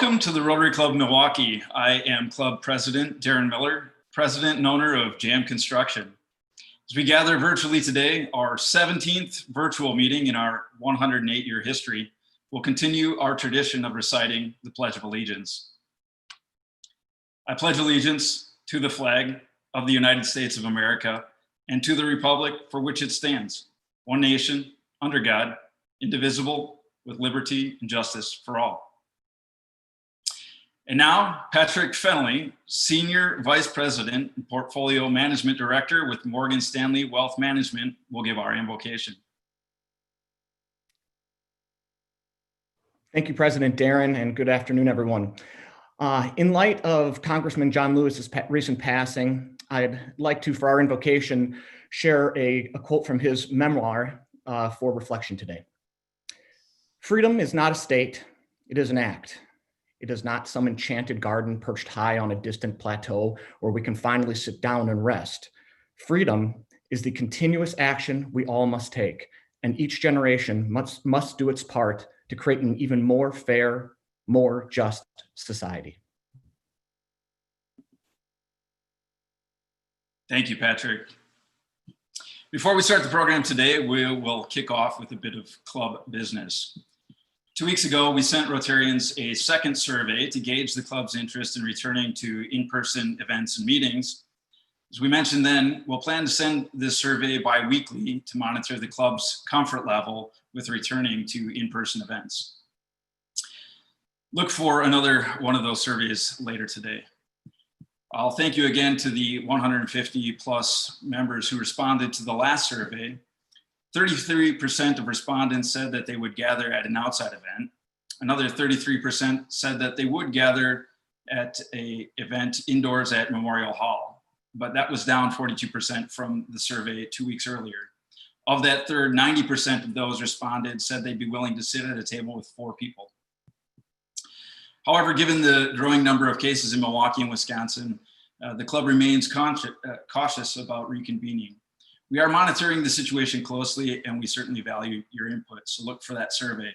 Welcome to the Rotary Club Milwaukee. I am Club President Darren Miller, President and owner of Jam Construction. As we gather virtually today, our 17th virtual meeting in our 108-year history, will continue our tradition of reciting the Pledge of Allegiance. I pledge allegiance to the flag of the United States of America and to the republic for which it stands, one nation, under God, indivisible, with liberty and justice for all. And now, Patrick Fennelly, Senior Vice President and Portfolio Management Director with Morgan Stanley Wealth Management, will give our invocation. Thank you, President Darren, and good afternoon, everyone. In light of Congressman John Lewis's recent passing, I'd like to, for our invocation, share a quote from his memoir for reflection today. Freedom is not a state, it is an act. It is not some enchanted garden perched high on a distant plateau where we can finally sit down and rest. Freedom is the continuous action we all must take, and each generation must do its part to create an even more fair, more just society. Thank you, Patrick. Before we start the program today, we will kick off with a bit of club business. 2 weeks ago, we sent Rotarians a second survey to gauge the club's interest in returning to in-person events and meetings. As we mentioned then, we'll plan to send this survey bi-weekly to monitor the club's comfort level with returning to in-person events. Look for another one of those surveys later today. I'll thank you again to the 150 plus members who responded to the last survey. 33% of respondents said that they would gather at an outside event. Another 33% said that they would gather at an event indoors at Memorial Hall, but that was down 42% from the survey 2 weeks earlier. Of that third, 90% of those responded said they'd be willing to sit at a table with 4 people. However, given the growing number of cases in Milwaukee and Wisconsin, the club remains cautious about reconvening. We are monitoring the situation closely, and we certainly value your input, so look for that survey.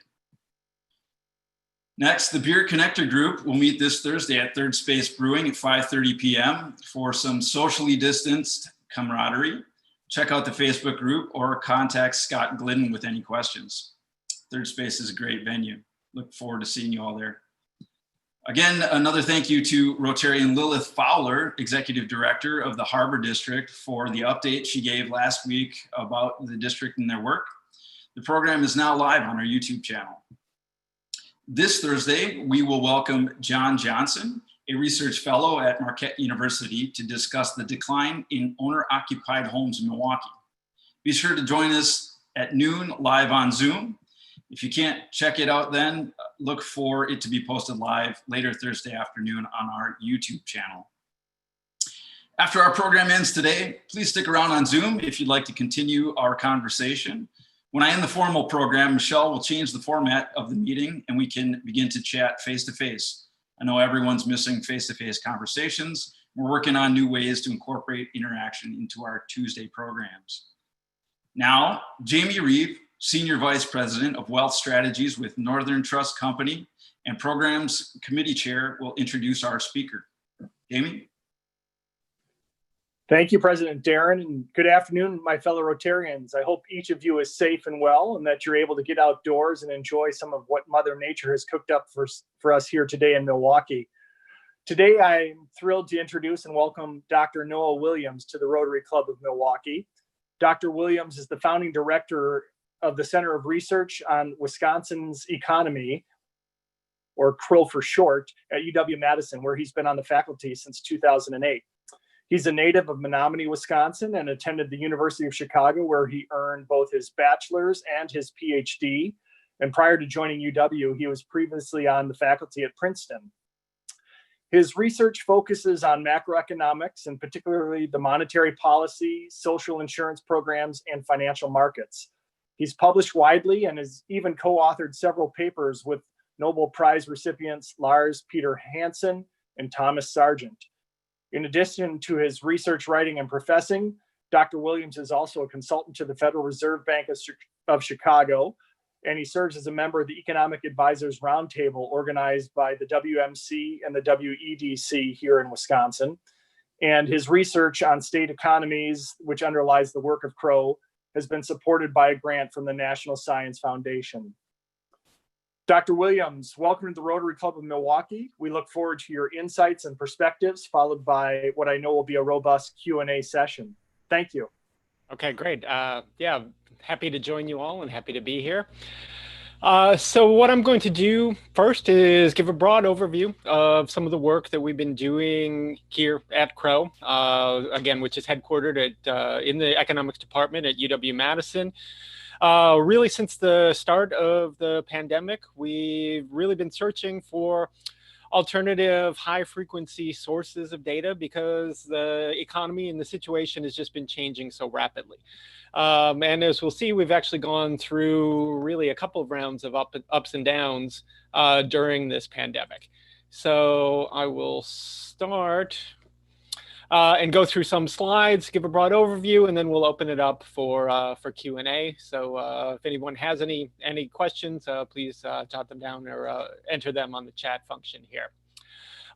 Next, the Beer Connector Group will meet this Thursday at Third Space Brewing at 5:30 p.m. for some socially distanced camaraderie. Check out the Facebook group or contact Scott Glidden with any questions. Third Space is a great venue. Look forward to seeing you all there. Again, another thank you to Rotarian Lilith Fowler, Executive Director of the Harbor District, for the update she gave last week about the district and their work. The program is now live on our YouTube channel. This Thursday, we will welcome John Johnson, a research fellow at Marquette University, to discuss the decline in owner-occupied homes in Milwaukee. Be sure to join us at noon live on Zoom. If you can't check it out then, look for it to be posted live later Thursday afternoon on our YouTube channel. After our program ends today, please stick around on Zoom if you'd like to continue our conversation. When I end the formal program, Michelle will change the format of the meeting and we can begin to chat face-to-face. I know everyone's missing face-to-face conversations. We're working on new ways to incorporate interaction into our Tuesday programs. Now, Jamie Reeve, Senior Vice President of Wealth Strategies with Northern Trust Company and Programs Committee Chair, will introduce our speaker. Jamie? Thank you, President Darren, and good afternoon, my fellow Rotarians. I hope each of you is safe and well and that you're able to get outdoors and enjoy some of what Mother Nature has cooked up for us here today in Milwaukee. Today, I'm thrilled to introduce and welcome Dr. Noah Williams to the Rotary Club of Milwaukee. Dr. Williams is the founding director of the Center of Research on Wisconsin's Economy, or CRIL for short, at UW Madison, where he's been on the faculty since 2008. He's a native of Menominee, Wisconsin, and attended the University of Chicago, where he earned both his bachelor's and his PhD. And prior to joining UW, he was previously on the faculty at Princeton. His research focuses on macroeconomics, and particularly the monetary policy, social insurance programs, and financial markets. He's published widely and has even co-authored several papers with Nobel Prize recipients Lars Peter Hansen and Thomas Sargent. In addition to his research writing and professing, Dr. Williams is also a consultant to the Federal Reserve Bank of Chicago, and he serves as a member of the Economic Advisors Roundtable organized by the WMC and the WEDC here in Wisconsin. And his research on state economies, which underlies the work of Crow, has been supported by a grant from the National Science Foundation. Dr. Williams, welcome to the Rotary Club of Milwaukee. We look forward to your insights and perspectives, followed by what I know will be a robust Q&A session. Thank you. Okay, great. Yeah, happy to join you all and happy to be here. So what I'm going to do first is give a broad overview of some of the work that we've been doing here at Crow, again, which is headquartered at in the economics department at UW Madison. Really, since the start of the pandemic, we've really been searching for alternative high frequency sources of data because the economy and the situation has just been changing so rapidly. And as we'll see, we've actually gone through really a couple of rounds of ups and downs during this pandemic. So I will start and go through some slides, give a broad overview, and then we'll open it up for Q&A. So if anyone has any questions, please jot them down or enter them on the chat function here.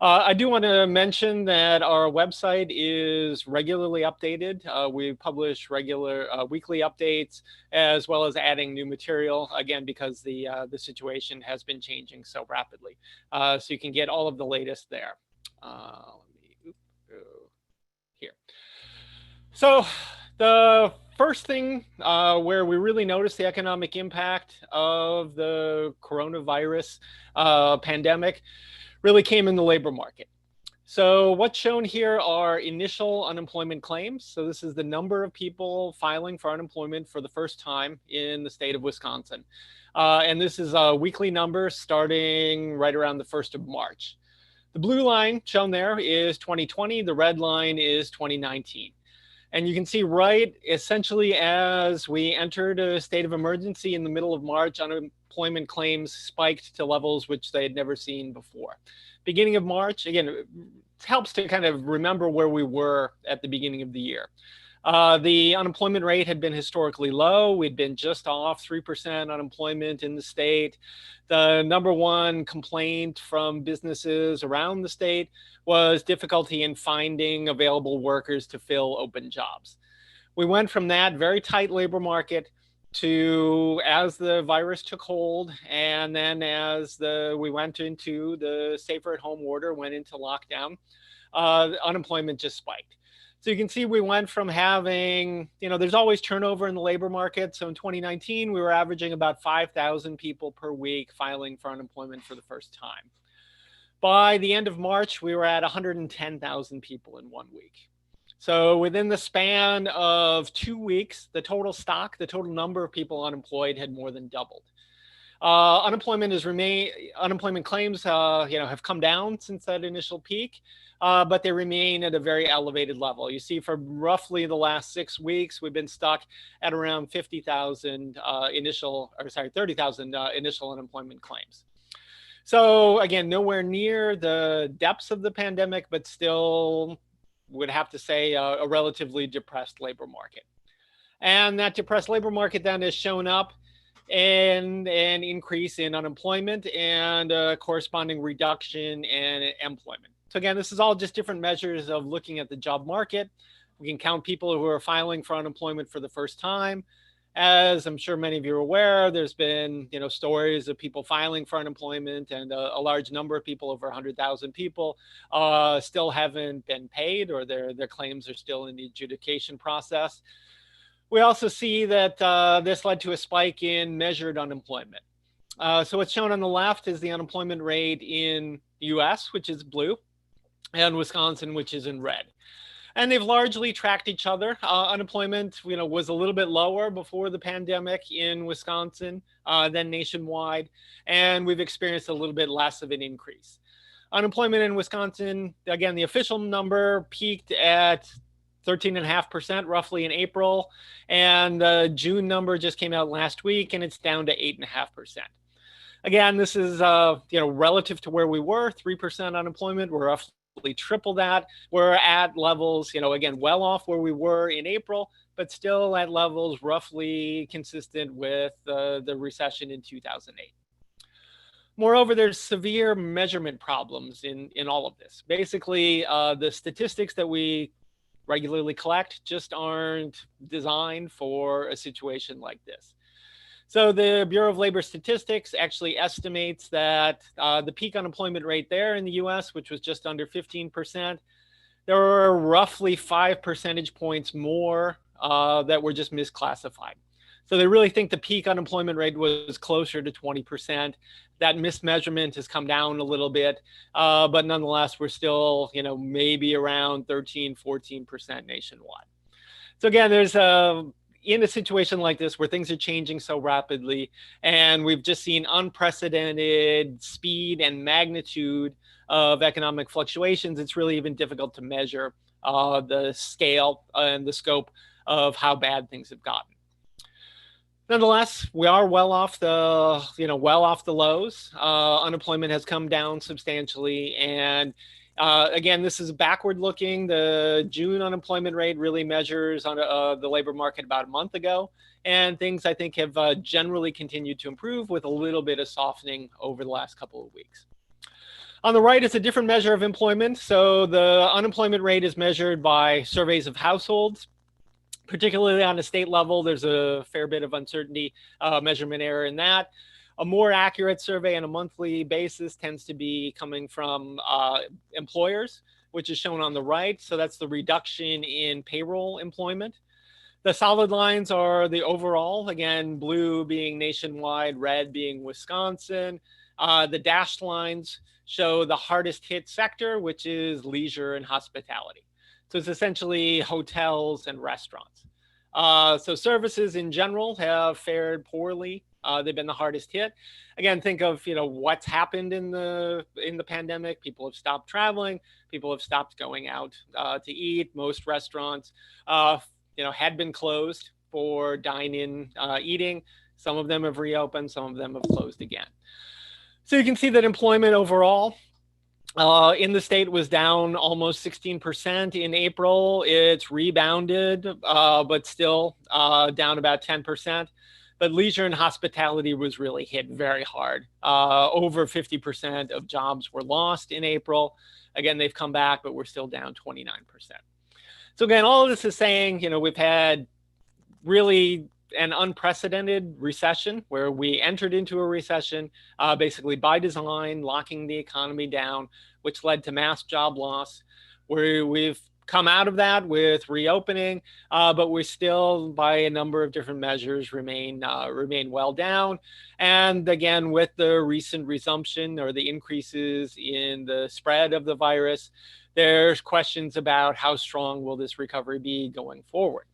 I do want to mention that our website is regularly updated. We publish regular weekly updates, as well as adding new material, again, because the situation has been changing so rapidly. So you can get all of the latest there. Here. So the first thing where we really noticed the economic impact of the coronavirus pandemic really came in the labor market. So what's shown here are initial unemployment claims. So this is the number of people filing for unemployment for the first time in the state of Wisconsin. And this is a weekly number starting right around the 1st of March. The blue line shown there is 2020, the red line is 2019. And you can see right essentially as we entered a state of emergency in the middle of March, unemployment claims spiked to levels which they had never seen before. Beginning of March, again, it helps to kind of remember where we were at the beginning of the year. The unemployment rate had been historically low. We'd been just off 3% unemployment in the state. The number one complaint from businesses around the state was difficulty in finding available workers to fill open jobs. We went from that very tight labor market to, as the virus took hold, and then as we went into the safer at home order, went into lockdown, unemployment just spiked. So you can see we went from having, there's always turnover in the labor market. So in 2019, we were averaging about 5,000 people per week filing for unemployment for the first time. By the end of March, we were at 110,000 people in 1 week. So within the span of 2 weeks, the total number of people unemployed had more than doubled. Unemployment claims, have come down since that initial peak. But they remain at a very elevated level. You see, for roughly the last 6 weeks, we've been stuck at around 30,000 initial unemployment claims. So again, nowhere near the depths of the pandemic, but still would have to say a relatively depressed labor market. And that depressed labor market then has shown up in an increase in unemployment and a corresponding reduction in employment. So again, this is all just different measures of looking at the job market. We can count people who are filing for unemployment for the first time. As I'm sure many of you are aware, there's been stories of people filing for unemployment, and a large number of people, over 100,000 people, still haven't been paid, or their claims are still in the adjudication process. We also see that this led to a spike in measured unemployment. So what's shown on the left is the unemployment rate in the US, which is blue, and Wisconsin, which is in red. And they've largely tracked each other. Unemployment, was a little bit lower before the pandemic in Wisconsin than nationwide, and we've experienced a little bit less of an increase. Unemployment in Wisconsin, again, the official number peaked at 13.5% roughly in April, and the June number just came out last week, and it's down to 8.5%. Again, this is relative to where we were, 3% unemployment. We're triple that. We're at levels, again, well off where we were in April, but still at levels roughly consistent with the recession in 2008. Moreover, there's severe measurement problems in all of this. Basically, the statistics that we regularly collect just aren't designed for a situation like this. So the Bureau of Labor Statistics actually estimates that the peak unemployment rate there in the US, which was just under 15%, there were roughly 5 percentage points more that were just misclassified. So they really think the peak unemployment rate was closer to 20%. That mismeasurement has come down a little bit, but nonetheless, we're still, maybe around 13, 14% nationwide. So again, there's in a situation like this where things are changing so rapidly, and we've just seen unprecedented speed and magnitude of economic fluctuations, it's really even difficult to measure the scale and the scope of how bad things have gotten. Nonetheless, we are well off the lows. Unemployment has come down substantially, and again, this is backward looking. The June unemployment rate really measures on the labor market about a month ago, and things I think have generally continued to improve with a little bit of softening over the last couple of weeks. On the right is a different measure of employment. So the unemployment rate is measured by surveys of households. Particularly on a state level, there's a fair bit of uncertainty, measurement error in that. A more accurate survey on a monthly basis tends to be coming from employers, which is shown on the right. So that's the reduction in payroll employment. The solid lines are the overall, again, blue being nationwide, red being Wisconsin. The dashed lines show the hardest hit sector, which is leisure and hospitality. So it's essentially hotels and restaurants. So services in general have fared poorly. They've been the hardest hit. Again, think of what's happened in the pandemic. People have stopped traveling. People have stopped going out to eat. Most restaurants, had been closed for dine-in eating. Some of them have reopened. Some of them have closed again. So you can see that employment overall in the state was down almost 16% in April. It's rebounded, but still down about 10%. But leisure and hospitality was really hit very hard. Over 50% of jobs were lost in April. Again, they've come back, but we're still down 29%. So again, all of this is saying, we've had really an unprecedented recession where we entered into a recession basically by design, locking the economy down, which led to mass job loss. We've come out of that with reopening, but we still, by a number of different measures, remain well down. And again, with the recent resumption or the increases in the spread of the virus, there's questions about how strong will this recovery be going forward.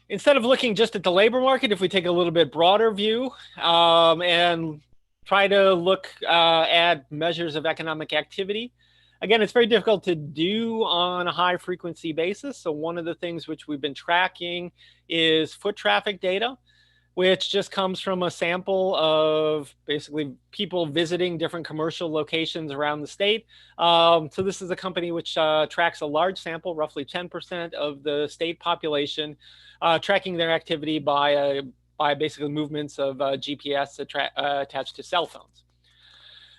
Instead of looking just at the labor market, if we take a little bit broader view and try to look at measures of economic activity, again, it's very difficult to do on a high frequency basis. So one of the things which we've been tracking is foot traffic data, which just comes from a sample of basically people visiting different commercial locations around the state. So this is a company which tracks a large sample, roughly 10% of the state population, tracking their activity by basically movements of GPS attached to cell phones.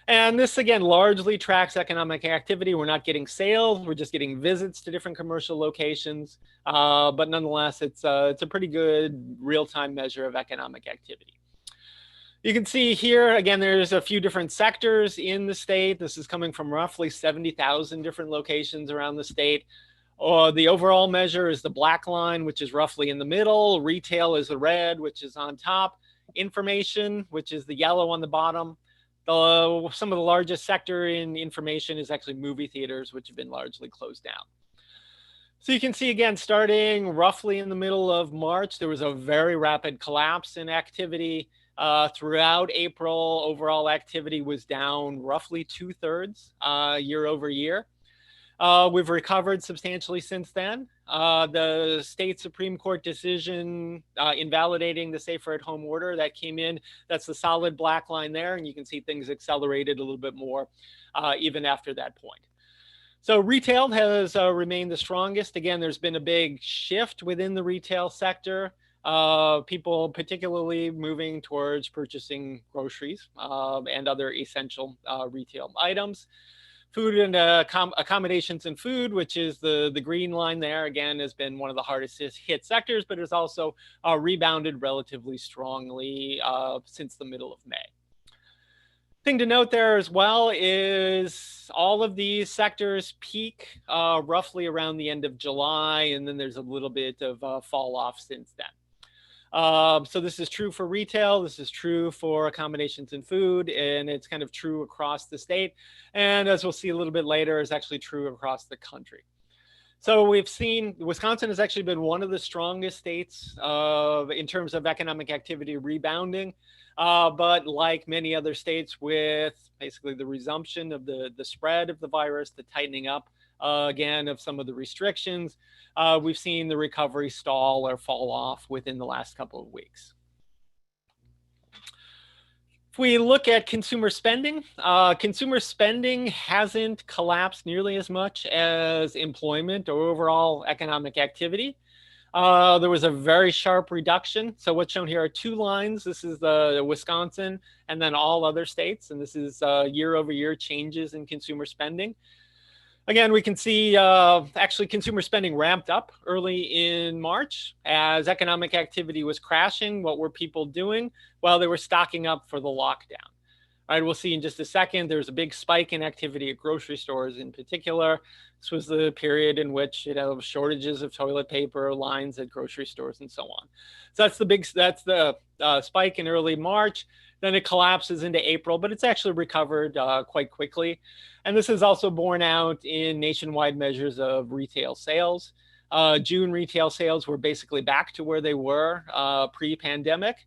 And this, again, largely tracks economic activity. We're not getting sales. We're just getting visits to different commercial locations. But nonetheless, it's a pretty good real-time measure of economic activity. You can see here, again, there's a few different sectors in the state. This is coming from roughly 70,000 different locations around the state. The overall measure is the black line, which is roughly in the middle. Retail is the red, which is on top. Information, which is the yellow on the bottom. Some of the largest sector in information is actually movie theaters, which have been largely closed down. So you can see, again, starting roughly in the middle of March, there was a very rapid collapse in activity. Throughout April, overall activity was down roughly 2/3 year over year. We've recovered substantially since then. The state Supreme Court decision invalidating the safer at home order that came in, that's the solid black line there. And you can see things accelerated a little bit more even after that point. So retail has remained the strongest. Again, there's been a big shift within the retail sector. People particularly moving towards purchasing groceries and other essential retail items. Food and accommodations and food, which is the green line there, again, has been one of the hardest hit sectors, but has also rebounded relatively strongly since the middle of May. Thing to note there as well is all of these sectors peak roughly around the end of July, and then there's a little bit of fall off since then. So this is true for retail, this is true for accommodations and food, and it's kind of true across the state. And as we'll see a little bit later, is actually true across the country. So we've seen Wisconsin has actually been one of the strongest states in terms of economic activity rebounding. But like many other states, with basically the resumption of the spread of the virus, the tightening up again of some of the restrictions, we've seen the recovery stall or fall off within the last couple of weeks. If we look at consumer spending hasn't collapsed nearly as much as employment or overall economic activity. There was a very sharp reduction. So what's shown here are two lines. This is the Wisconsin and then all other states. And this is year over year changes in consumer spending. Again, we can see actually consumer spending ramped up early in March as economic activity was crashing. What were people doing? Well, they were stocking up for the lockdown. All right, we'll see in just a second. There's a big spike in activity at grocery stores in particular. This was the period in which, shortages of toilet paper, lines at grocery stores, and so on. So that's the spike in early March. Then it collapses into April, but it's actually recovered quite quickly. And this is also borne out in nationwide measures of retail sales. June retail sales were basically back to where they were pre-pandemic.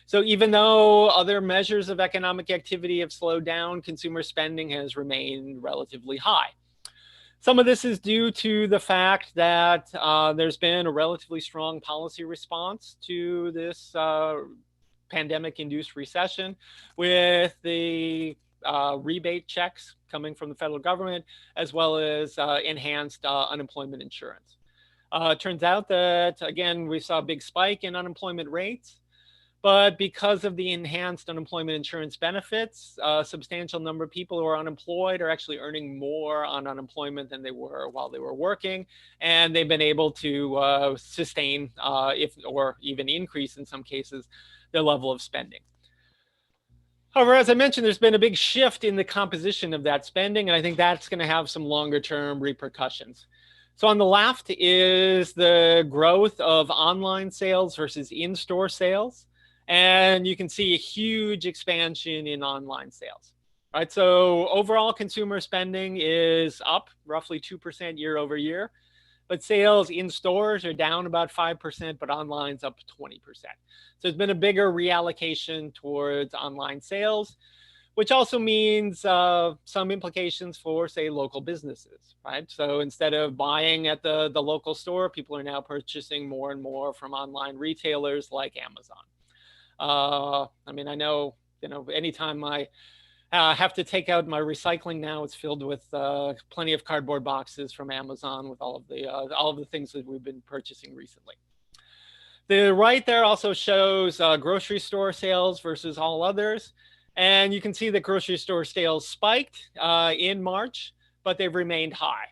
So even though other measures of economic activity have slowed down, consumer spending has remained relatively high. Some of this is due to the fact that there's been a relatively strong policy response to this pandemic-induced recession, with the rebate checks coming from the federal government, as well as enhanced unemployment insurance. Turns out that, again, we saw a big spike in unemployment rates, but because of the enhanced unemployment insurance benefits, a substantial number of people who are unemployed are actually earning more on unemployment than they were while they were working, and they've been able to sustain, or even increase in some cases, their level of spending. However, as I mentioned, there's been a big shift in the composition of that spending, and I think that's going to have some longer term repercussions. So on the left is the growth of online sales versus in-store sales. And you can see a huge expansion in online sales. Right? So overall consumer spending is up roughly 2% year over year, but sales in stores are down about 5%, but online's up 20%. So there's been a bigger reallocation towards online sales, which also means some implications for, say, local businesses, right? So instead of buying at the local store, people are now purchasing more and more from online retailers like Amazon. I mean, I know, anytime I have to take out my recycling now, it's filled with plenty of cardboard boxes from Amazon with all of the things that we've been purchasing recently. The right there also shows grocery store sales versus all others. And you can see that grocery store sales spiked in March, but they've remained high.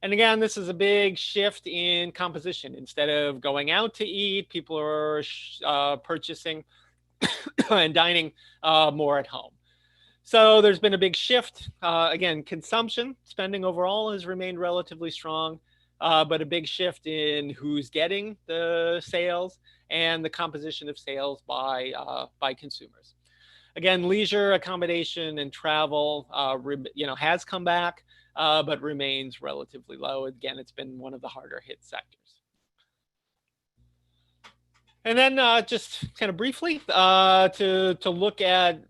And again, this is a big shift in composition. Instead of going out to eat, people are purchasing and dining more at home. So there's been a big shift. Again, consumption spending overall has remained relatively strong, but a big shift in who's getting the sales and the composition of sales by consumers. Again, leisure, accommodation, and travel, has come back, but remains relatively low. Again, it's been one of the harder hit sectors. And then just kind of briefly to look at,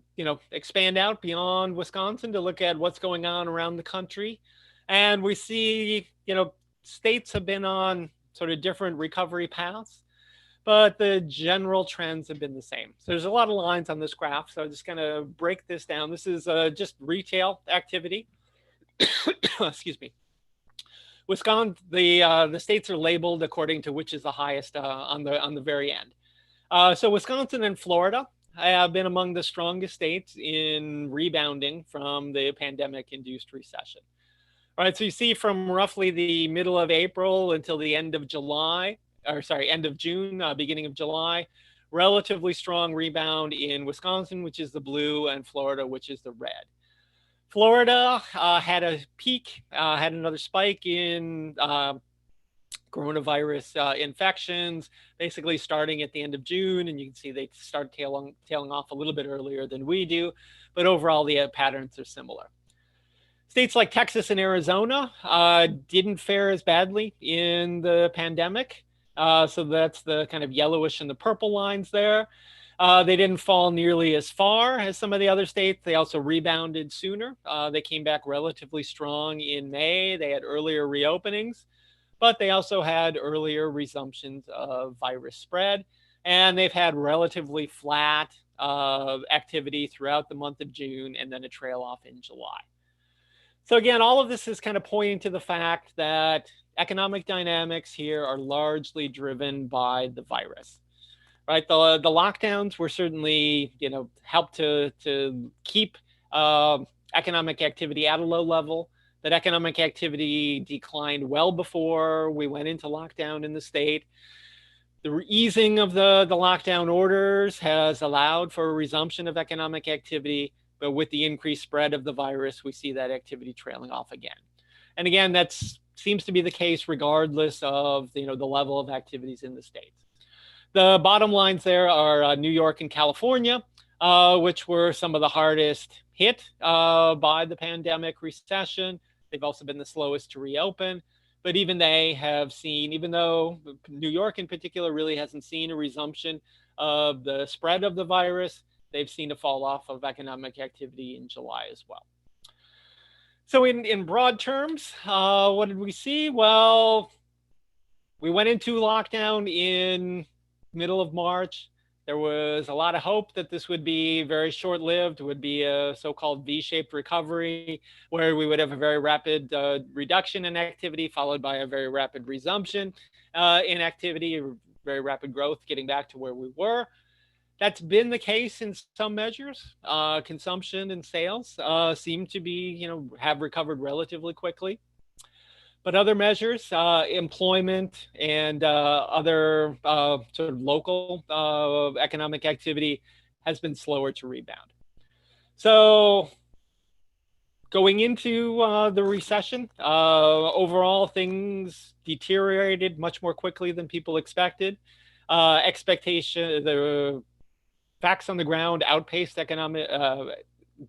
expand out beyond Wisconsin to look at what's going on around the country. And we see, states have been on sort of different recovery paths, but the general trends have been the same. So there's a lot of lines on this graph. So I'm just going to break this down. This is just retail activity. Excuse me. Wisconsin, the states are labeled according to which is the highest on the very end. So Wisconsin and Florida have been among the strongest states in rebounding from the pandemic-induced recession. All right, so you see from roughly the middle of April until the end of July, or sorry, end of June, beginning of July, relatively strong rebound in Wisconsin, which is the blue, and Florida, which is the red. Florida had a peak, had another spike in coronavirus infections, basically starting at the end of June, and you can see they start tailing off a little bit earlier than we do, but overall the patterns are similar. States like Texas and Arizona didn't fare as badly in the pandemic. So that's the kind of yellowish and the purple lines there. They didn't fall nearly as far as some of the other states. They also rebounded sooner. They came back relatively strong in May. They had earlier reopenings, but they also had earlier resumptions of virus spread. And they've had relatively flat activity throughout the month of June and then a trail off in July. So again, all of this is kind of pointing to the fact that economic dynamics here are largely driven by the virus, right? The lockdowns were certainly, helped to keep economic activity at a low level. That economic activity declined well before we went into lockdown in the state. The easing of the lockdown orders has allowed for a resumption of economic activity. But with the increased spread of the virus, we see that activity trailing off again. And again, that seems to be the case regardless of the level of activities in the states. The bottom lines there are New York and California, which were some of the hardest hit by the pandemic recession. They've also been the slowest to reopen. But even they have seen, even though New York in particular really hasn't seen a resumption of the spread of the virus, they've seen a fall off of economic activity in July as well. So in broad terms, what did we see? Well, we went into lockdown in middle of March. There was a lot of hope that this would be very short-lived, would be a so-called V-shaped recovery, where we would have a very rapid reduction in activity, followed by a very rapid resumption in activity, very rapid growth, getting back to where we were. That's been the case in some measures. Consumption and sales seem to be, have recovered relatively quickly. But other measures, employment and other sort of local economic activity has been slower to rebound. So going into the recession, overall things deteriorated much more quickly than people expected. The facts on the ground outpaced economic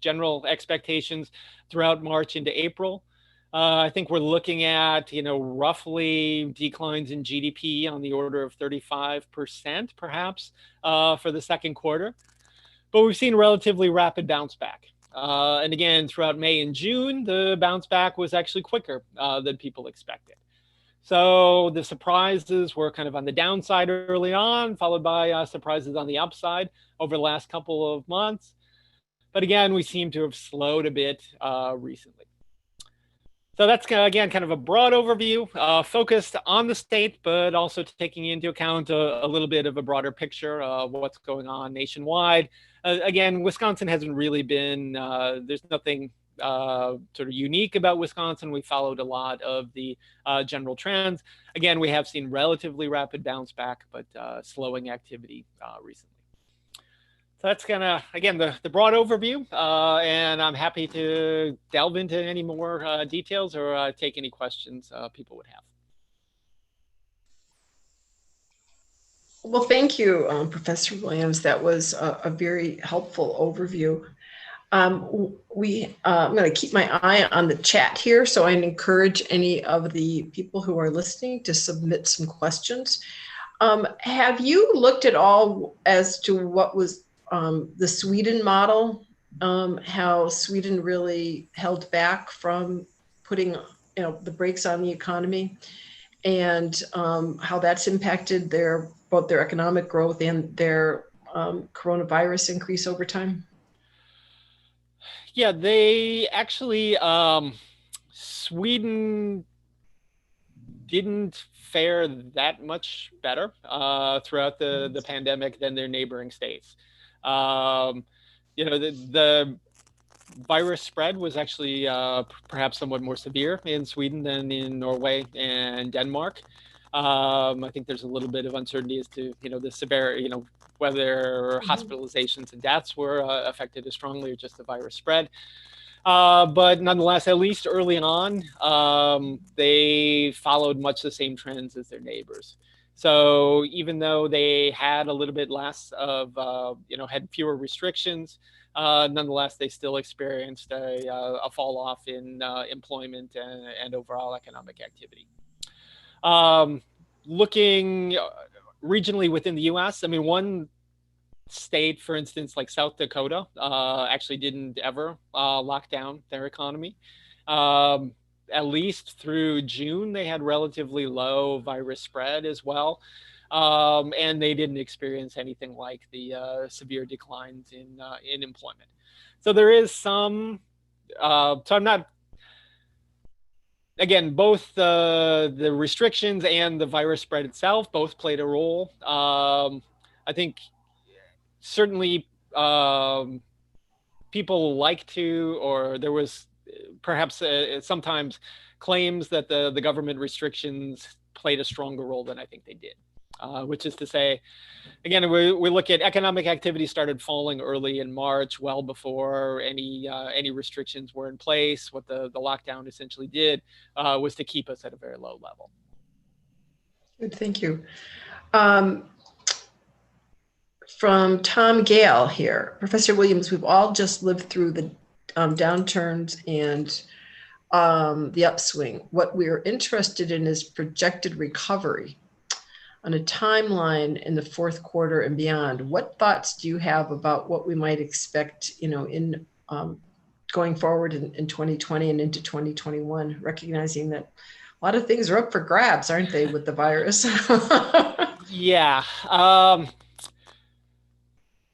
general expectations throughout March into April. I think we're looking at, roughly declines in GDP on the order of 35%, perhaps, for the second quarter. But we've seen relatively rapid bounce back. And again, throughout May and June, the bounce back was actually quicker than people expected. So the surprises were kind of on the downside early on, followed by surprises on the upside over the last couple of months. But again, we seem to have slowed a bit recently. So that's, again, kind of a broad overview, focused on the state, but also taking into account a little bit of a broader picture of what's going on nationwide. Again, Wisconsin hasn't really been, there's nothing sort of unique about Wisconsin. We followed a lot of the general trends. Again, we have seen relatively rapid bounce back, but slowing activity recently. So that's kind of, again, the broad overview, and I'm happy to delve into any more details or take any questions people would have. Well, thank you, Professor Williams. That was a very helpful overview. I'm going to keep my eye on the chat here, so I encourage any of the people who are listening to submit some questions. Have you looked at all as to what was the Sweden model, how Sweden really held back from putting the brakes on the economy, and how that's impacted both their economic growth and their coronavirus increase over time? Yeah, they actually, Sweden didn't fare that much better throughout the pandemic than their neighboring states. The virus spread was actually perhaps somewhat more severe in Sweden than in Norway and Denmark. I think there's a little bit of uncertainty as to the severity, whether hospitalizations and deaths were affected as strongly or just the virus spread. But nonetheless, at least early on, they followed much the same trends as their neighbors. So even though they had a little bit less of, had fewer restrictions, nonetheless, they still experienced a fall off in employment and overall economic activity. Looking regionally within the US, I mean, one state, for instance, like South Dakota, actually didn't ever lock down their economy. At least through June, they had relatively low virus spread as well. And they didn't experience anything like the severe declines in employment. So there is some, so I'm not, again, both the restrictions and the virus spread itself both played a role. I think certainly people like to, or there was perhaps sometimes claims that the government restrictions played a stronger role than I think they did. Which is to say, again, we look at economic activity started falling early in March, well before any restrictions were in place. What the lockdown essentially did was to keep us at a very low level. Good, thank you. From Tom Gale here, Professor Williams, we've all just lived through the downturns and the upswing. What we're interested in is projected recovery on a timeline in the fourth quarter and beyond. What thoughts do you have about what we might expect, in going forward in 2020 and into 2021, recognizing that a lot of things are up for grabs, aren't they, with the virus? Yeah.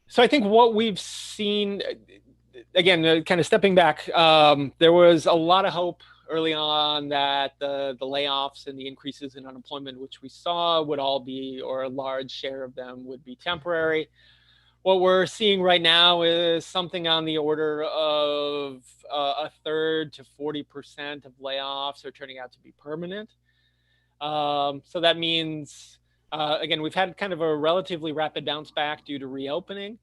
So I think what we've seen, again, kind of stepping back, there was a lot of hope early on that the layoffs and the increases in unemployment, which we saw, would all be, or a large share of them would be temporary. What we're seeing right now is something on the order of a third to 40% of layoffs are turning out to be permanent. So that means, again, we've had kind of a relatively rapid bounce back due to reopening.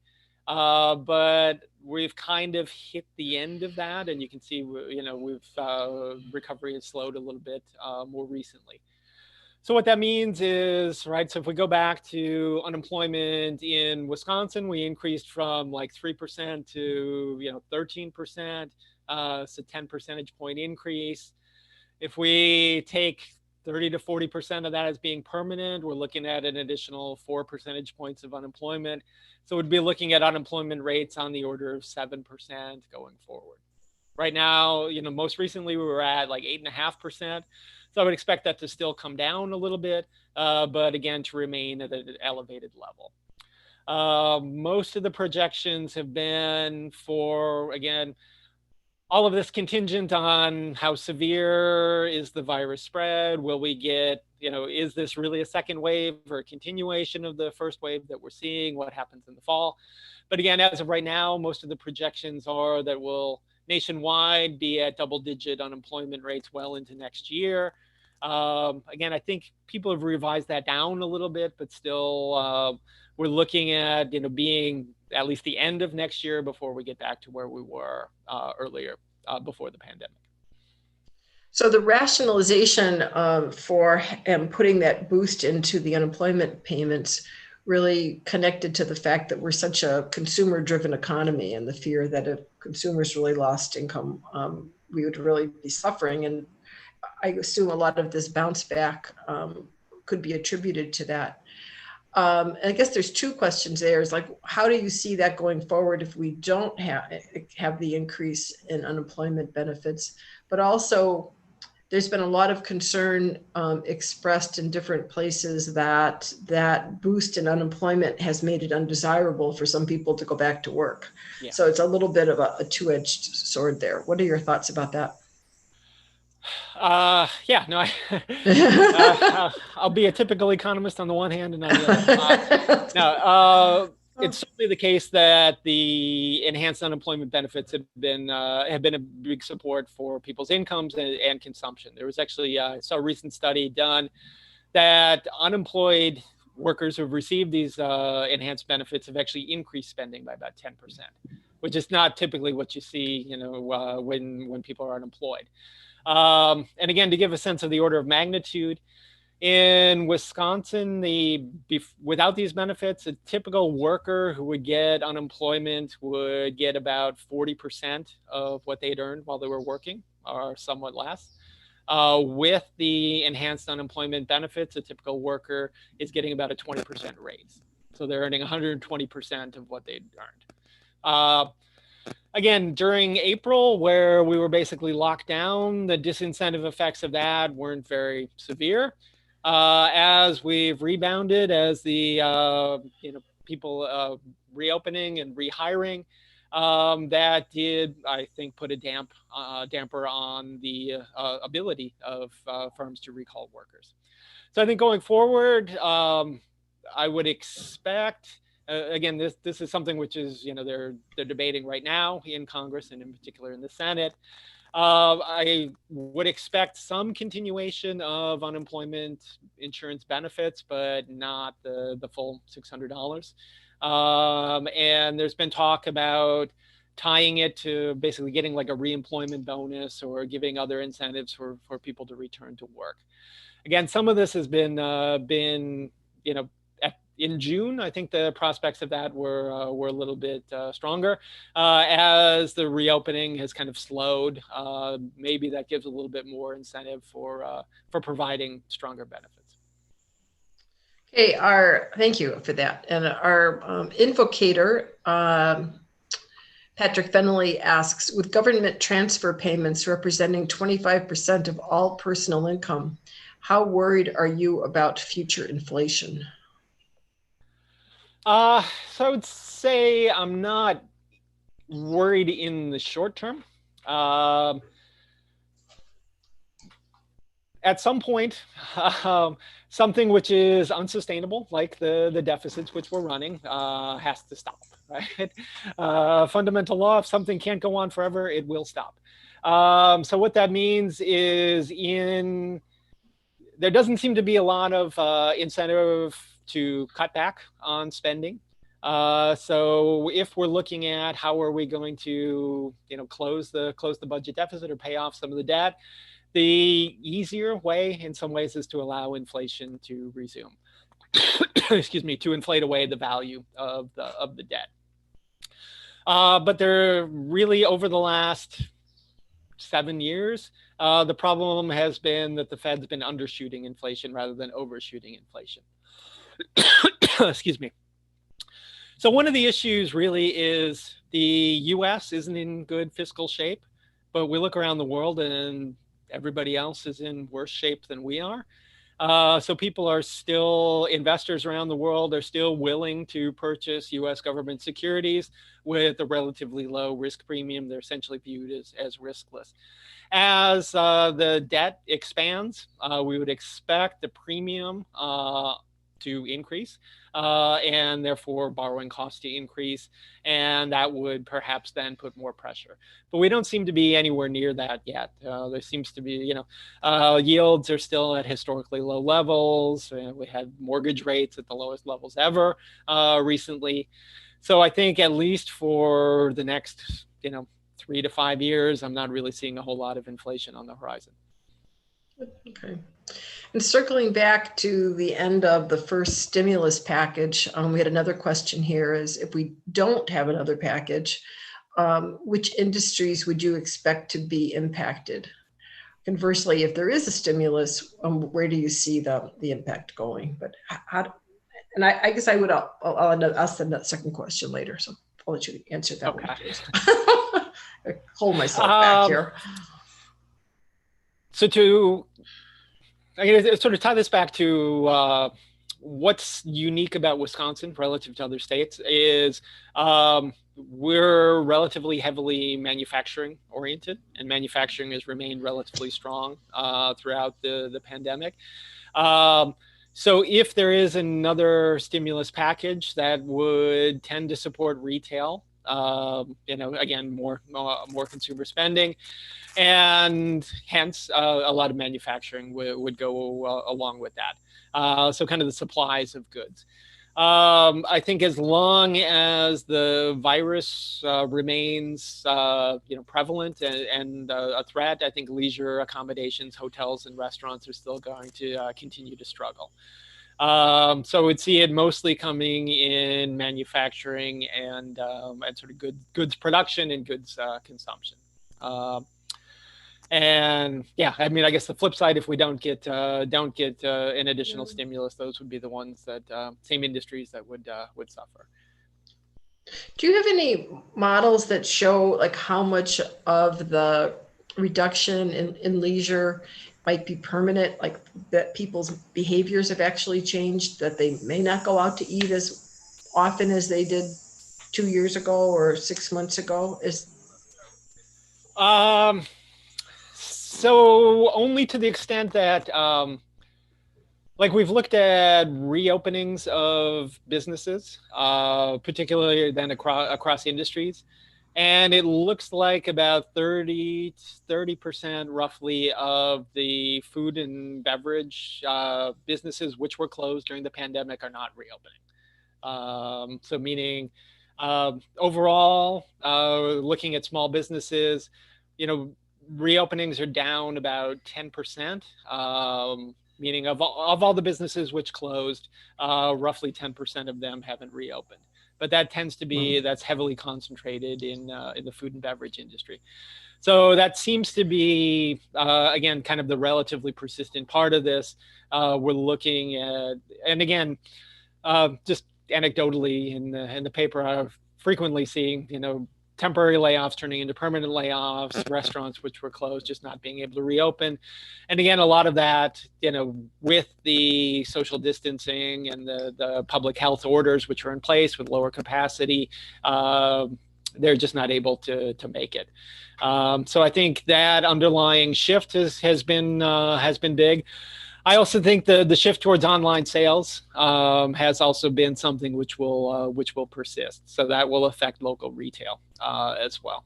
But we've kind of hit the end of that, and you can see, recovery has slowed a little bit more recently. So what that means is, right, so if we go back to unemployment in Wisconsin, we increased from like 3% to 13%, so 10 percentage point increase. If we take 30 to 40% of that as being permanent, we're looking at an additional 4 percentage points of unemployment. So we'd be looking at unemployment rates on the order of 7% going forward. Right now, most recently we were at like 8.5%. So I would expect that to still come down a little bit, but again, to remain at an elevated level. Most of the projections have been for, again, all of this contingent on how severe is the virus spread. Will we get, is this really a second wave or a continuation of the first wave that we're seeing? What happens in the fall? But again, as of right now, most of the projections are that we'll nationwide be at double-digit unemployment rates well into next year. Again, I think people have revised that down a little bit, but still we're looking at, being at least the end of next year before we get back to where we were earlier before the pandemic. So the rationalization for putting that boost into the unemployment payments really connected to the fact that we're such a consumer-driven economy, and the fear that if consumers really lost income, we would really be suffering. And I assume a lot of this bounce back could be attributed to that. And I guess there's two questions there. Is like, how do you see that going forward if we don't have the increase in unemployment benefits? But also, there's been a lot of concern expressed in different places that that boost in unemployment has made it undesirable for some people to go back to work. Yeah. So it's a little bit of a two-edged sword there. What are your thoughts about that? Yeah, no, I'll be a typical economist on the one hand and on the other. It's certainly the case that the enhanced unemployment benefits have been a big support for people's incomes and consumption. There was actually I saw a recent study done that unemployed workers who've received these enhanced benefits have actually increased spending by about 10%, which is not typically what you see, when people are unemployed. And again, to give a sense of the order of magnitude, in Wisconsin, without these benefits, a typical worker who would get unemployment would get about 40% of what they'd earned while they were working, or somewhat less. With the enhanced unemployment benefits, a typical worker is getting about a 20% raise. So they're earning 120% of what they'd earned. Again, during April, where we were basically locked down, the disincentive effects of that weren't very severe. As we've rebounded, as the people reopening and rehiring, that did, I think, put a damper on the ability of firms to recall workers. So I think going forward, I would expect. Again, this is something which is, they're debating right now in Congress and in particular in the Senate. I would expect some continuation of unemployment insurance benefits, but not the full $600. And there's been talk about tying it to basically getting like a reemployment bonus or giving other incentives for people to return to work. Again, some of this has been in June. I think the prospects of that were a little bit stronger. As the reopening has kind of slowed, maybe that gives a little bit more incentive for providing stronger benefits. Okay, thank you for that. And our invocator, Patrick Fennelly, asks, with government transfer payments representing 25% of all personal income, how worried are you about future inflation? So I would say I'm not worried in the short term. At some point, something which is unsustainable, like the deficits which we're running, has to stop, right? Fundamental law, if something can't go on forever, it will stop. So what that means is there doesn't seem to be a lot of incentive to cut back on spending. So if we're looking at how are we going to, close the budget deficit or pay off some of the debt, the easier way in some ways is to allow inflation to resume. Excuse me, to inflate away the value of the debt. But they're really, over the last 7 years, the problem has been that the Fed's been undershooting inflation rather than overshooting inflation. Excuse me. So one of the issues really is the US isn't in good fiscal shape, but we look around the world and everybody else is in worse shape than we are. So investors around the world are still willing to purchase US government securities with a relatively low risk premium. They're essentially viewed as riskless. As the debt expands, we would expect the premium to increase, and therefore borrowing costs to increase, and that would perhaps then put more pressure. But we don't seem to be anywhere near that yet. There seems to be, yields are still at historically low levels. We had mortgage rates at the lowest levels ever recently. So I think at least for the next, 3 to 5 years, I'm not really seeing a whole lot of inflation on the horizon. Okay. And circling back to the end of the first stimulus package, we had another question here is, if we don't have another package, which industries would you expect to be impacted? Conversely, if there is a stimulus, where do you see the impact going? But I guess I'll ask the second question later, so I'll let you answer that one first. I hold myself back here. So I'm going to sort of tie this back what's unique about Wisconsin relative to other states is we're relatively heavily manufacturing oriented, and manufacturing has remained relatively strong throughout the pandemic. So if there is another stimulus package that would tend to support retail, again, more consumer spending, and hence a lot of manufacturing would go along with that. So kind of the supplies of goods. I think as long as the virus remains, prevalent and a threat, I think leisure accommodations, hotels, and restaurants are still going to continue to struggle. So we'd see it mostly coming in manufacturing and sort of goods production and goods consumption. And yeah, I mean, I guess the flip side, if we don't get an additional stimulus, those would be the ones that same industries that would suffer. Do you have any models that show like how much of the reduction in leisure might be permanent, like that people's behaviors have actually changed, that they may not go out to eat as often as they did 2 years ago or 6 months ago? So only to the extent that, like we've looked at reopenings of businesses, particularly then across industries, and it looks like about 30% roughly of the food and beverage businesses which were closed during the pandemic are not reopening. So meaning overall, looking at small businesses, reopenings are down about 10%, meaning of all the businesses which closed, roughly 10% of them haven't reopened. But that tends to be, that's heavily concentrated in the food and beverage industry. So that seems to be, again, kind of the relatively persistent part of this. We're looking at, and again, just anecdotally in the paper, I've frequently seeing, temporary layoffs turning into permanent layoffs, restaurants which were closed just not being able to reopen. And again, a lot of that, with the social distancing and the public health orders which are in place with lower capacity, they're just not able to make it. So I think that underlying shift has been big. I also think the shift towards online sales has also been something which will persist. So that will affect local retail as well.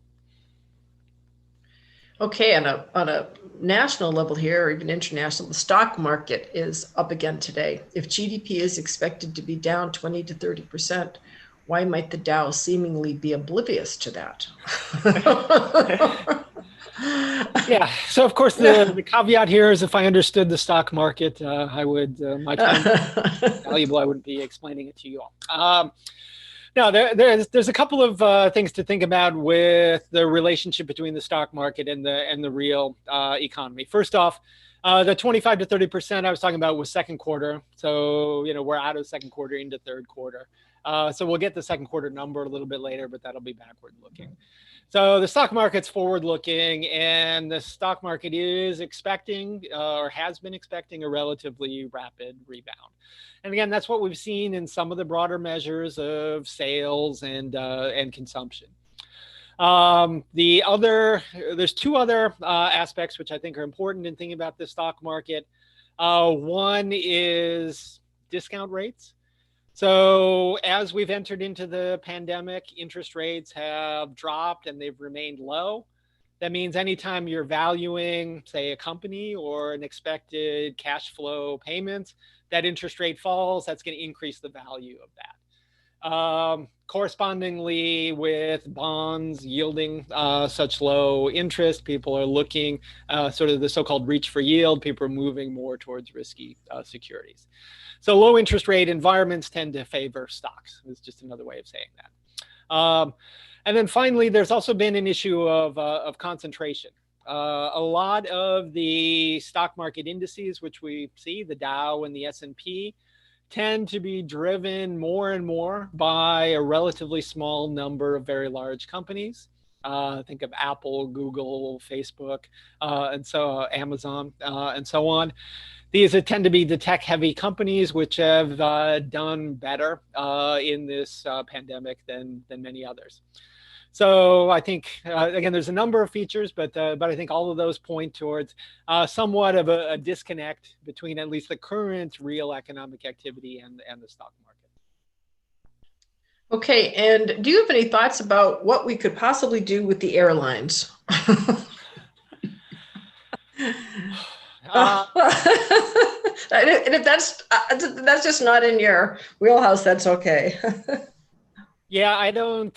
Okay, on a national level here, or even international, the stock market is up again today. If GDP is expected to be down 20 to 30%, why might the Dow seemingly be oblivious to that? Yeah. So of course the caveat here is if I understood the stock market, I would my time is valuable. I wouldn't be explaining it to you all. No, there's a couple of things to think about with the relationship between the stock market and the real economy. First off, the 25 to 30% I was talking about was second quarter. So we're out of second quarter into third quarter. So we'll get the second quarter number a little bit later, but that'll be backward looking. So the stock market's forward looking, and the stock market is expecting or has been expecting a relatively rapid rebound. And again, that's what we've seen in some of the broader measures of sales and consumption. There's two other aspects which I think are important in thinking about the stock market. One is discount rates. So as we've entered into the pandemic, interest rates have dropped and they've remained low. That means anytime you're valuing, say, a company or an expected cash flow payment, that interest rate falls, that's going to increase the value of that. Correspondingly, with bonds yielding such low interest, people are looking sort of the so-called reach for yield. People are moving more towards risky securities. So low interest rate environments tend to favor stocks. It's just another way of saying that. And then finally, there's also been an issue of concentration. A lot of the stock market indices, which we see, the Dow and the S&P, tend to be driven more and more by a relatively small number of very large companies. Think of Apple, Google, Facebook, and so Amazon, and so on. these tend to be the tech-heavy companies, which have done better in this pandemic than many others. So I think, again, there's a number of features, but I think all of those point towards somewhat of a disconnect between at least the current real economic activity and the stock market. Okay, and do you have any thoughts about what we could possibly do with the airlines? And if that's just not in your wheelhouse, that's okay. Yeah, I don't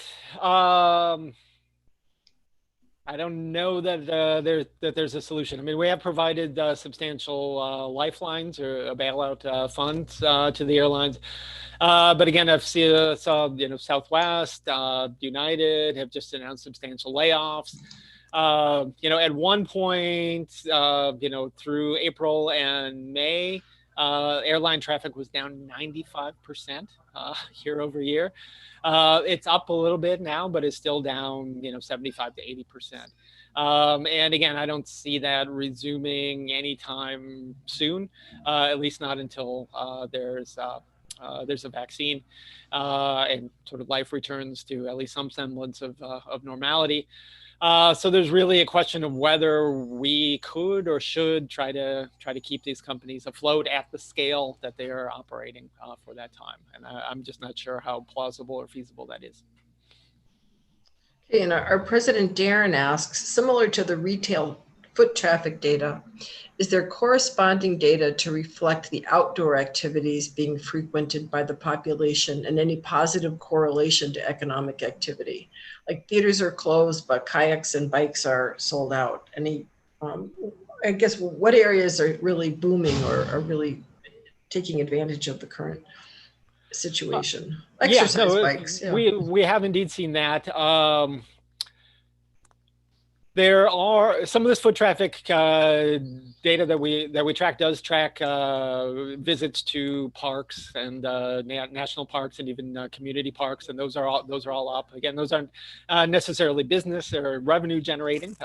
know that there's a solution. I mean, we have provided substantial lifelines or bailout funds to the airlines, but again, I've saw Southwest, United have just announced substantial layoffs. At one point, through April and May, airline traffic was down 95% year over year. It's up a little bit now, but it's still down, 75 to 80%. And again, I don't see that resuming anytime soon, at least not until there's a vaccine and sort of life returns to at least some semblance of normality. So there's really a question of whether we could or should try to keep these companies afloat at the scale that they are operating for that time. And I'm just not sure how plausible or feasible that is. Okay, and our president Darren asks, similar to the retail foot traffic data, is there corresponding data to reflect the outdoor activities being frequented by the population and any positive correlation to economic activity? Like theaters are closed, but kayaks and bikes are sold out. Any, I guess, what areas are really booming or are really taking advantage of the current situation? Exercise bikes. Yeah. We have indeed seen that. There are some of this foot traffic data that we track does track visits to parks and national parks and even community parks, and those are all up. Again, those aren't necessarily business or revenue generating,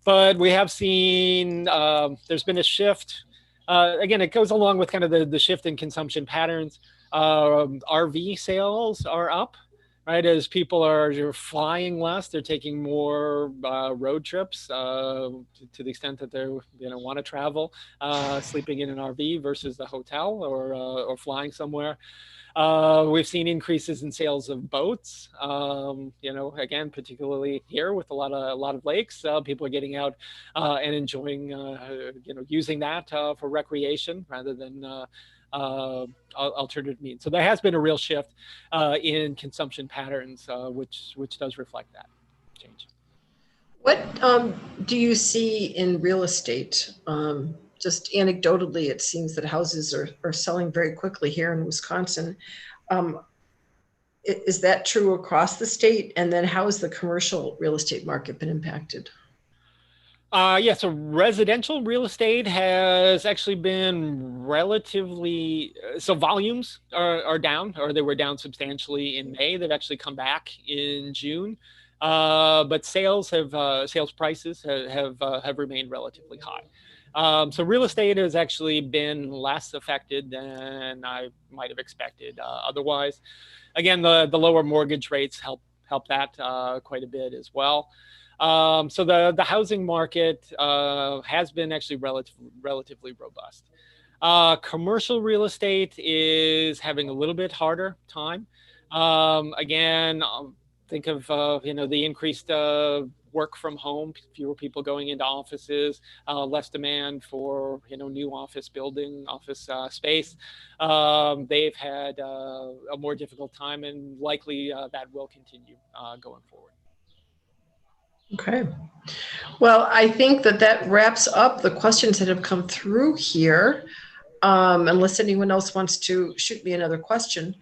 but we have seen there's been a shift. Again, it goes along with kind of the shift in consumption patterns. RV sales are up. Right, as people are flying less, they're taking more road trips to the extent that they want to travel, sleeping in an RV versus a hotel or flying somewhere. We've seen increases in sales of boats. Again, particularly here with a lot of lakes, people are getting out and enjoying, using that for recreation rather than alternative means. So there has been a real shift in consumption patterns, which does reflect that change. What do you see in real estate? Just anecdotally, it seems that houses are selling very quickly here in Wisconsin. Is that true across the state? And then how has the commercial real estate market been impacted? So residential real estate has actually been relatively, so volumes are down, or they were down substantially in May. They've actually come back in June, but sales prices have remained relatively high. So real estate has actually been less affected than I might have expected otherwise. Again, the lower mortgage rates help that quite a bit as well. So the housing market has been actually relatively robust. Commercial real estate is having a little bit harder time. Again, think of the increased work from home, fewer people going into offices, less demand for new office space. They've had a more difficult time, and likely that will continue going forward. Okay. Well, I think that wraps up the questions that have come through here. Unless anyone else wants to shoot me another question.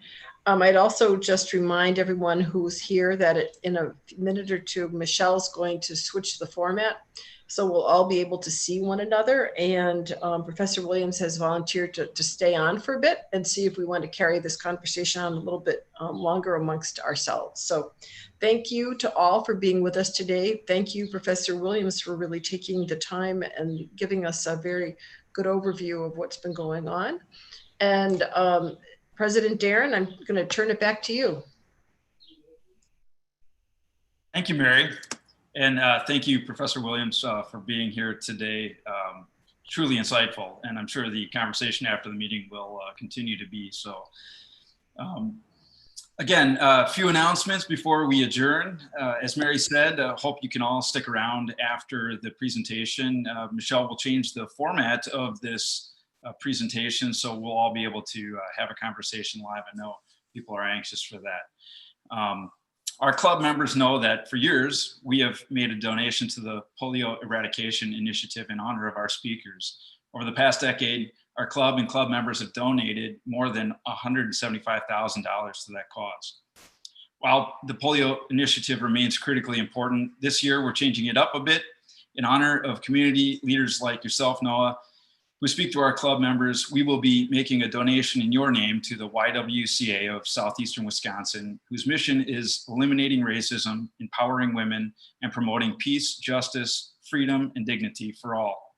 I'd also just remind everyone who's here that in a minute or two, Michelle's going to switch the format. So we'll all be able to see one another. And Professor Williams has volunteered to stay on for a bit and see if we want to carry this conversation on a little bit longer amongst ourselves. So thank you to all for being with us today. Thank you, Professor Williams, for really taking the time and giving us a very good overview of what's been going on. And President Darren, I'm going to turn it back to you. Thank you, Mary. And thank you, Professor Williams, for being here today. Truly insightful. And I'm sure the conversation after the meeting will continue to be so. Again, a few announcements before we adjourn. As Mary said, hope you can all stick around after the presentation. Michelle will change the format of this presentation, so we'll all be able to have a conversation live. I know people are anxious for that. Our club members know that for years, we have made a donation to the polio eradication initiative in honor of our speakers. Over the past decade, our club and club members have donated more than $175,000 to that cause. While the polio initiative remains critically important, this year we're changing it up a bit in honor of community leaders like yourself, Noah, who speak to our club members. We will be making a donation in your name to the YWCA of Southeastern Wisconsin, whose mission is eliminating racism, empowering women, and promoting peace, justice, freedom, and dignity for all.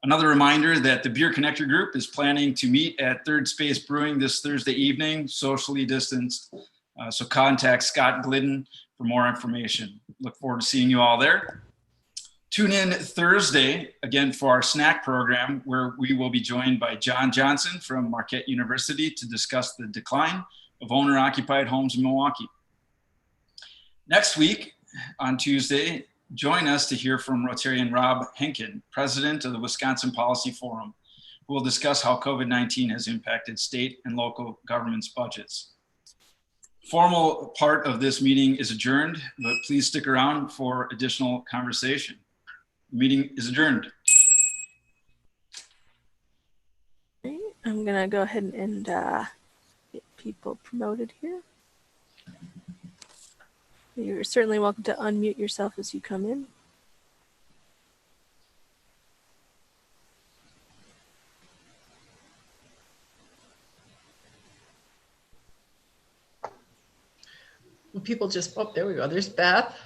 Another reminder that the Beer Connector Group is planning to meet at Third Space Brewing this Thursday evening, socially distanced. So contact Scott Glidden for more information. Look forward to seeing you all there. Tune in Thursday, again, for our snack program, where we will be joined by John Johnson from Marquette University to discuss the decline of owner-occupied homes in Milwaukee. Next week, on Tuesday, join us to hear from Rotarian Rob Henkin, president of the Wisconsin Policy Forum, who will discuss how COVID-19 has impacted state and local governments' budgets. Formal part of this meeting is adjourned, but please stick around for additional conversation. The meeting is adjourned. I'm gonna go ahead and get people promoted here. You're certainly welcome to unmute yourself as you come in. Well, people just, oh, there we go. There's Beth.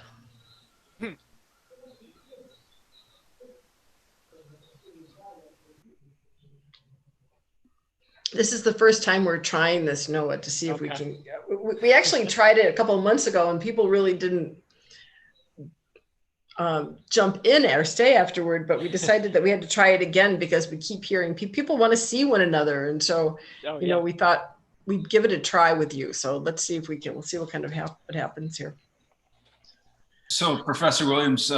This is the first time we're trying this, Noah, to see if we can. We actually tried it a couple of months ago, and people really didn't jump in or stay afterward. But we decided that we had to try it again because we keep hearing people want to see one another, and so you know, we thought we'd give it a try with you. So let's see if we can. We'll see what kind of what happens here. So, Professor Williams,